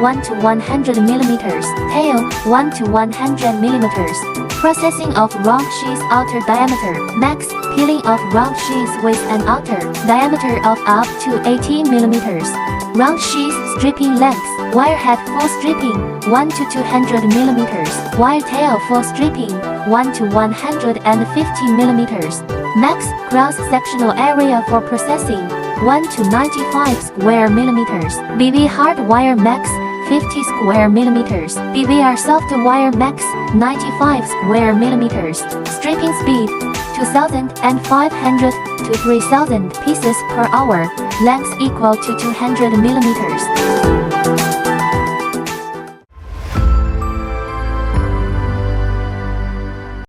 1 to 100 mm, tail 1 to 100 mm. Processing of round sheath outer diameter, max, peeling of round sheath with an outer diameter of up to 18 mm. Round sheath stripping length, wire head full stripping, 1 to 200 mm. Wire tail full stripping, 1 to 150 mm. Max cross-sectional area for processing, 1 to 95 square millimeters. BV hard wire max, 50 square millimeters. BVR soft wire max, 95 square millimeters. Stripping speed, 2,500 to 3,000 pieces per hour. Length equal to 200 millimeters.